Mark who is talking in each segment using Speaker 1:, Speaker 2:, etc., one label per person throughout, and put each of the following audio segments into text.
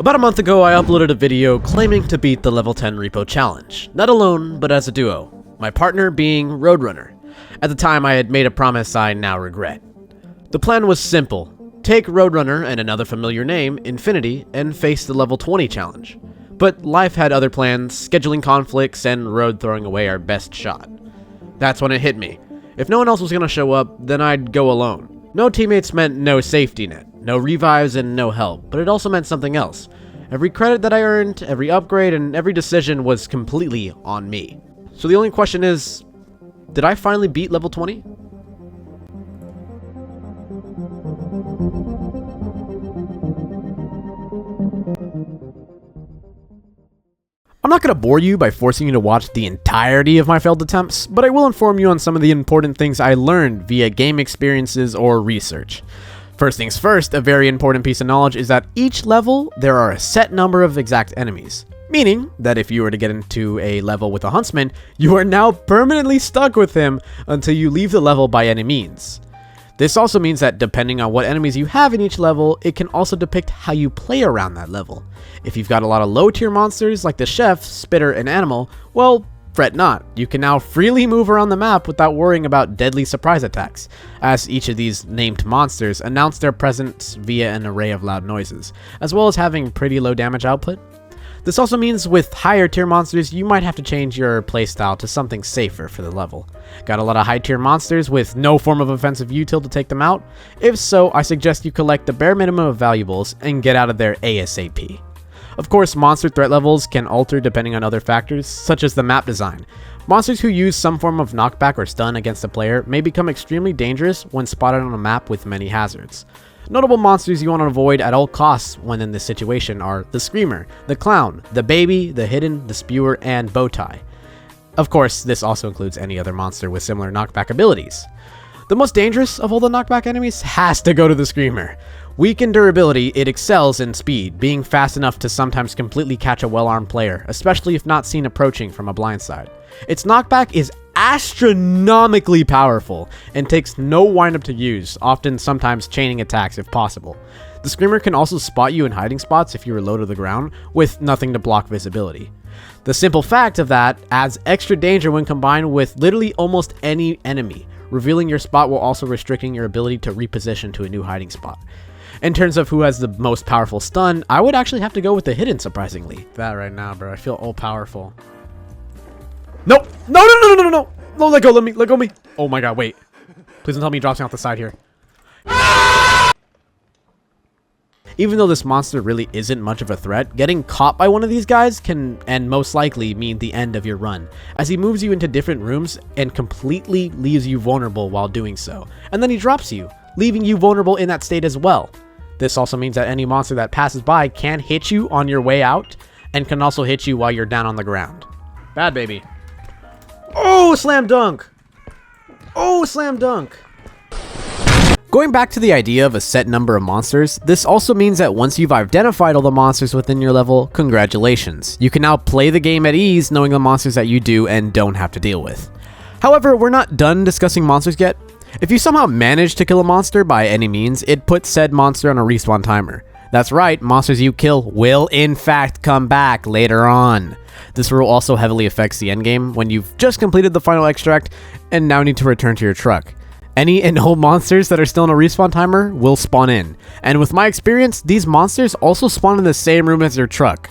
Speaker 1: About a month ago, I uploaded a video claiming to beat the level 10 repo challenge, not alone, but as a duo, my partner being Roadrunner. At the time, I had made a promise I now regret. The plan was simple: take Roadrunner and another familiar name, Infinity, and face the level 20 challenge. But life had other plans, scheduling conflicts, and Road throwing away our best shot. That's when it hit me. If no one else was going to show up, then I'd go alone. No teammates meant no safety net, no revives, and no help, but it also meant something else. Every credit that I earned, every upgrade, and every decision was completely on me. So the only question is, did I finally beat level 20? I'm not going to bore you by forcing you to watch the entirety of my failed attempts, but I will inform you on some of the important things I learned via game experiences or research. First things first, a very important piece of knowledge is that each level, there are a set number of exact enemies. Meaning that if you were to get into a level with a huntsman, you are now permanently stuck with him until you leave the level by any means. This also means that depending on what enemies you have in each level, it can also depict how you play around that level. If you've got a lot of low tier monsters like the chef, spitter, and animal, well, fret not. You can now freely move around the map without worrying about deadly surprise attacks, as each of these named monsters announce their presence via an array of loud noises, as well as having pretty low damage output. This also means with higher tier monsters, you might have to change your playstyle to something safer for the level. Got a lot of high tier monsters with no form of offensive util to take them out? If so, I suggest you collect the bare minimum of valuables and get out of there ASAP. Of course, monster threat levels can alter depending on other factors, such as the map design. Monsters who use some form of knockback or stun against a player may become extremely dangerous when spotted on a map with many hazards. Notable monsters you want to avoid at all costs when in this situation are the Screamer, the Clown, the Baby, the Hidden, the Spewer, and Bowtie. Of course, this also includes any other monster with similar knockback abilities. The most dangerous of all the knockback enemies has to go to the Screamer. Weak in durability, it excels in speed, being fast enough to sometimes completely catch a well-armed player, especially if not seen approaching from a blind side. Its knockback is astronomically powerful and takes no windup to use, often sometimes chaining attacks if possible. The Screamer can also spot you in hiding spots if you are low to the ground, with nothing to block visibility. The simple fact of that adds extra danger when combined with literally almost any enemy, revealing your spot while also restricting your ability to reposition to a new hiding spot. In terms of who has the most powerful stun, I would actually have to go with the Hidden, surprisingly. That right now, bro, I feel all powerful. Nope. No, let go of me. Oh my god, wait. Please don't tell me he drops me off the side here. Even though this monster really isn't much of a threat, getting caught by one of these guys can, and most likely, mean the end of your run, as he moves you into different rooms and completely leaves you vulnerable while doing so. And then he drops you, leaving you vulnerable in that state as well. This also means that any monster that passes by can hit you on your way out, and can also hit you while you're down on the ground. Bad baby. Oh, slam dunk! Oh, slam dunk! Going back to the idea of a set number of monsters, this also means that once you've identified all the monsters within your level, congratulations. You can now play the game at ease knowing the monsters that you do and don't have to deal with. However, we're not done discussing monsters yet. If you somehow manage to kill a monster by any means, it puts said monster on a respawn timer. That's right, monsters you kill will in fact come back later on. This rule also heavily affects the endgame when you've just completed the final extract and now need to return to your truck. Any and all monsters that are still in a respawn timer will spawn in, and with my experience, these monsters also spawn in the same room as your truck.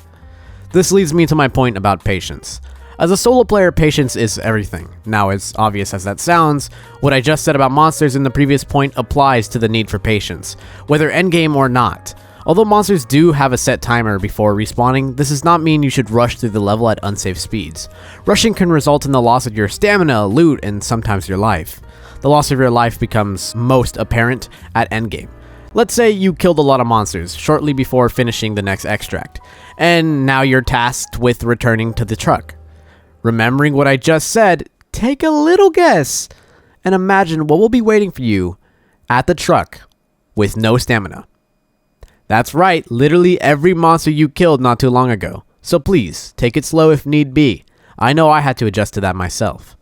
Speaker 1: This leads me to my point about patience. As a solo player, patience is everything. Now, as obvious as that sounds, what I just said about monsters in the previous point applies to the need for patience, whether endgame or not. Although monsters do have a set timer before respawning, this does not mean you should rush through the level at unsafe speeds. Rushing can result in the loss of your stamina, loot, and sometimes your life. The loss of your life becomes most apparent at endgame. Let's say you killed a lot of monsters shortly before finishing the next extract, and now you're tasked with returning to the truck. Remembering what I just said, take a little guess and imagine what will be waiting for you at the truck with no stamina. That's right, literally every monster you killed not too long ago. So please, take it slow if need be. I know I had to adjust to that myself.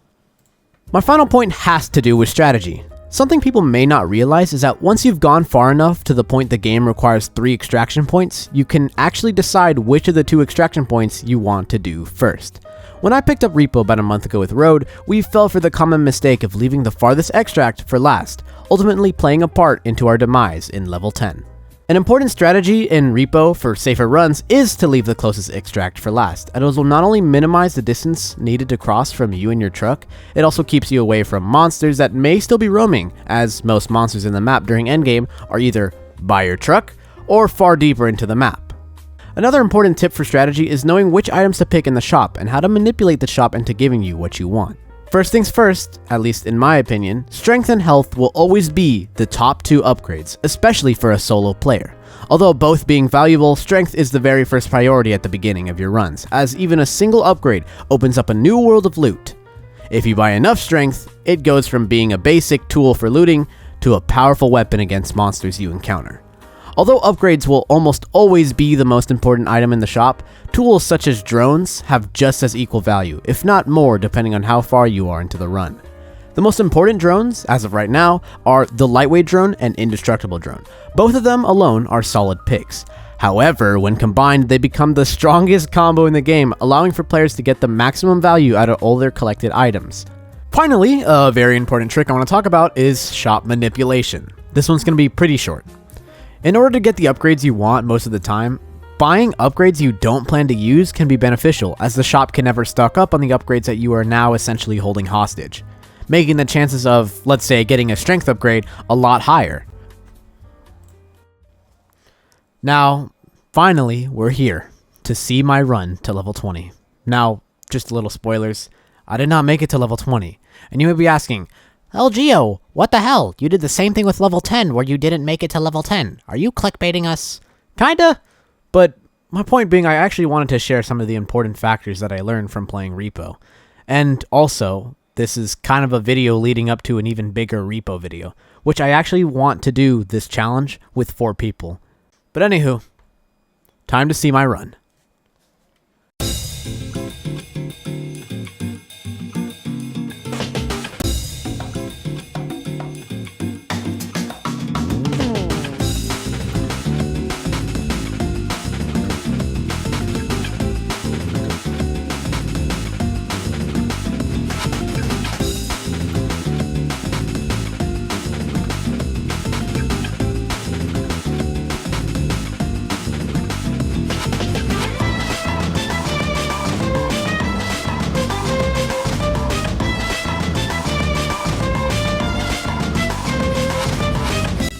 Speaker 1: My final point has to do with strategy. Something people may not realize is that once you've gone far enough to the point the game requires 3 extraction points, you can actually decide which of the 2 extraction points you want to do first. When I picked up Repo about a month ago with Road, we fell for the common mistake of leaving the farthest extract for last, ultimately playing a part into our demise in level 10. An important strategy in Repo for safer runs is to leave the closest extract for last, as it will not only minimize the distance needed to cross from you and your truck, it also keeps you away from monsters that may still be roaming, as most monsters in the map during endgame are either by your truck or far deeper into the map. Another important tip for strategy is knowing which items to pick in the shop and how to manipulate the shop into giving you what you want. First things first, at least in my opinion, strength and health will always be the top 2 upgrades, especially for a solo player. Although both being valuable, strength is the very first priority at the beginning of your runs, as even a single upgrade opens up a new world of loot. If you buy enough strength, it goes from being a basic tool for looting to a powerful weapon against monsters you encounter. Although upgrades will almost always be the most important item in the shop, tools such as drones have just as equal value, if not more depending on how far you are into the run. The most important drones, as of right now, are the lightweight drone and indestructible drone. Both of them alone are solid picks. However, when combined, they become the strongest combo in the game, allowing for players to get the maximum value out of all their collected items. Finally, a very important trick I want to talk about is shop manipulation. This one's going to be pretty short. In order to get the upgrades you want most of the time, buying upgrades you don't plan to use can be beneficial, as the shop can never stock up on the upgrades that you are now essentially holding hostage, making the chances of, let's say, getting a strength upgrade a lot higher. Now, finally, we're here to see my run to level 20. Now, just a little spoilers, I did not make it to level 20, and you may be asking, L.G.O, what the hell? You did the same thing with level 10 where you didn't make it to level 10. Are you clickbaiting us? Kinda, but my point being I actually wanted to share some of the important factors that I learned from playing Repo. And also, this is kind of a video leading up to an even bigger Repo video, which I actually want to do this challenge with 4 people. But anywho, time to see my run.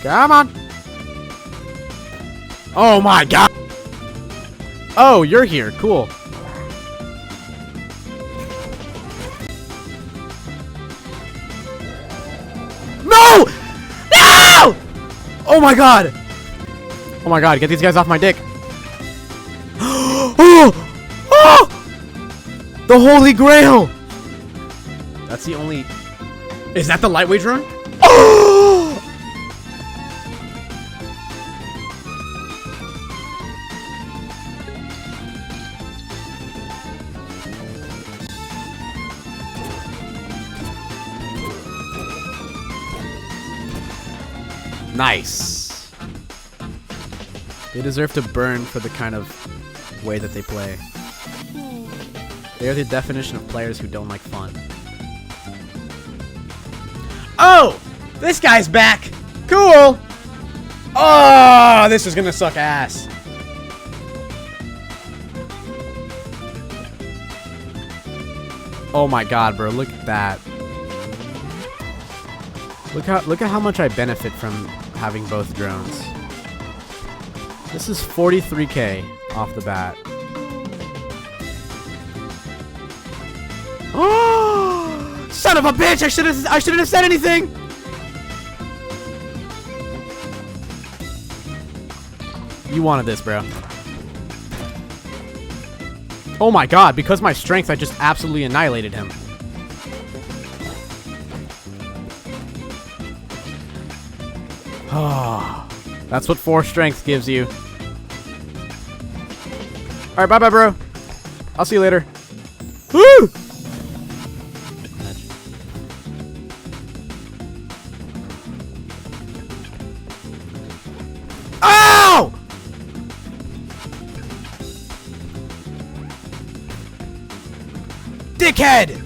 Speaker 1: Come on. Oh my god. Oh, you're here. Cool. No! No! Oh my god. Oh my god, get these guys off my dick. Oh! Oh! The Holy Grail! That's the only... Is that the lightweight drone? Oh! Nice. They deserve to burn for the kind of way that they play. They are the definition of players who don't like fun. Oh! This guy's back! Cool! Oh, this is gonna suck ass. Oh my god, bro, look at that. Look at how much I benefit from having both drones. This is 43k off the bat. Oh! Son of a bitch! I shouldn't have said anything. You wanted this, bro. Oh my god, because my strength, I just absolutely annihilated him. Oh, that's what 4 strength gives you. Alright, bye-bye, bro. I'll see you later. Woo! dickhead!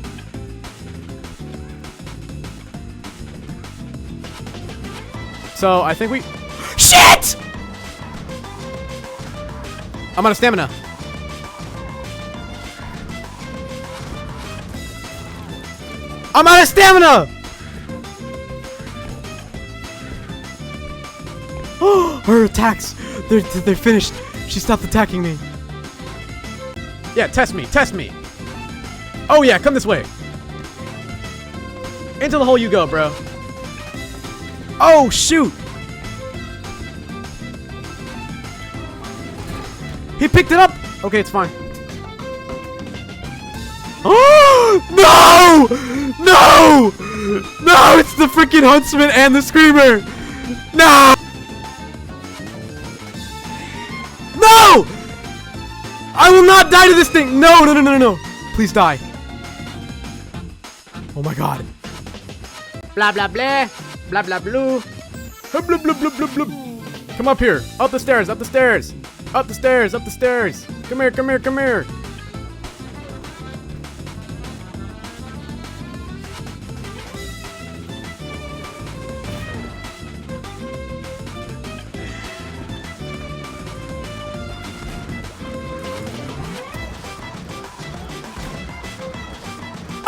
Speaker 1: So, I think we... Shit! I'm out of stamina. I'm out of stamina! Her attacks, they're finished. She stopped attacking me. Yeah, test me, test me. Oh yeah, come this way. Into the hole you go, bro. Oh, shoot. He picked it up. Okay, it's fine. Oh, no! No! No, it's the freaking huntsman and the screamer. No! No! I will not die to this thing. No, no, no, no, no. Please die. Oh my god. Blah, blah, blah. Blah, blah, blue. Blah, blah, blah, blah, blah, blah. Come up here. Up the stairs, up the stairs. Up the stairs, up the stairs. Come here, come here, come here.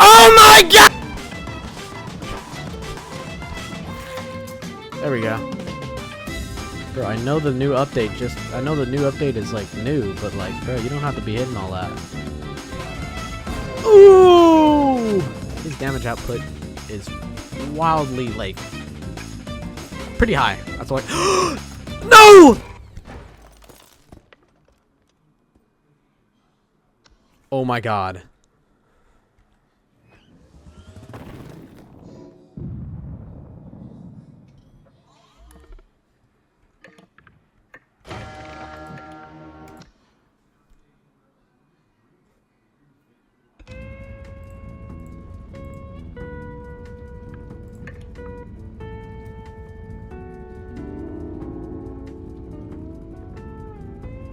Speaker 1: Oh my god! There we go. Bro, I know the new update is like new, but like, bro, you don't have to be hitting all that. Ooh! His damage output is wildly, like, pretty high. That's why. No! Oh my god.